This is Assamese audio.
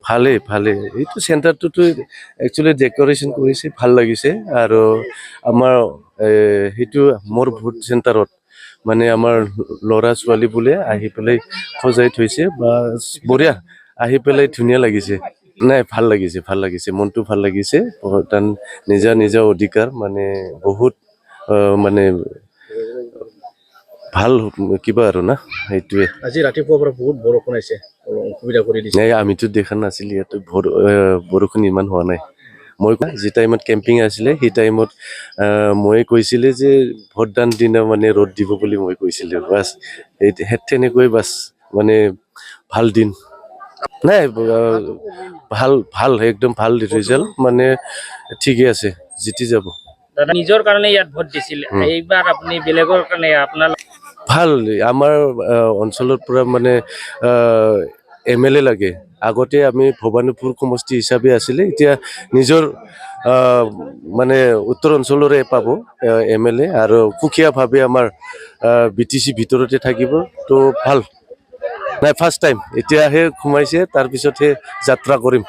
ভালে ভালে এইটো চেণ্টাৰটোতো একচুৱেলি ডেক'ৰেশ্যন কৰিছে ভাল লাগিছে আৰু আমাৰ সেইটো মোৰ ভোট চেণ্টাৰত মানে আমাৰ ল'ৰা ছোৱালী বোলে আহি পেলাই সজাই থৈছে বা বঢ়িয়া আহি পেলাই ধুনীয়া লাগিছে নাই ভাল লাগিছে মনটো ভাল লাগিছে তান নিজা নিজা অধিকাৰ মানে বহুত মানে ভাল কিবা আৰু না সেইটোৱে আজি ৰাতিপুৱাৰ পৰা বহুত বৰষুণ আহিছে অসুবিধা কৰি দিছে নাই আমিতো দেখা নাছিলোঁ ইয়াতে বৰষুণ ইমান হোৱা নাই মই যি টাইমত কেম্পিং আছিলে সেই টাইমত মই কৈছিলে যে ভোটদান দিনা মানে ৰ'দ দিব বুলি মই কৈছিলোঁ বাছ তেনেকৈ বাছ মানে ভাল দিন নাই ভাল ভাল একদম ভাল ৰিজাল্ট মানে ঠিকে আছে জিতি যাব দাদা নিজৰ কাৰণে ইয়াত ভোট দিছিল এইবাৰ আপুনি বেলেগৰ কাৰণে আপোনাৰ ভাল আমাৰ অঞ্চলৰ পৰা মানে MLA লাগে আগতে আমি ভবানীপুৰ সমষ্টি হিচাপে আছিলে এতিয়া নিজৰ মানে উত্তৰ অঞ্চলৰে পাব MLA আৰু সুকীয়াভাৱে আমাৰ BTC ভিতৰতে থাকিব তো ভাল নাই ফাৰ্ষ্ট টাইম এতিয়াহে সোমাইছে তাৰপিছতহে যাত্ৰা কৰিম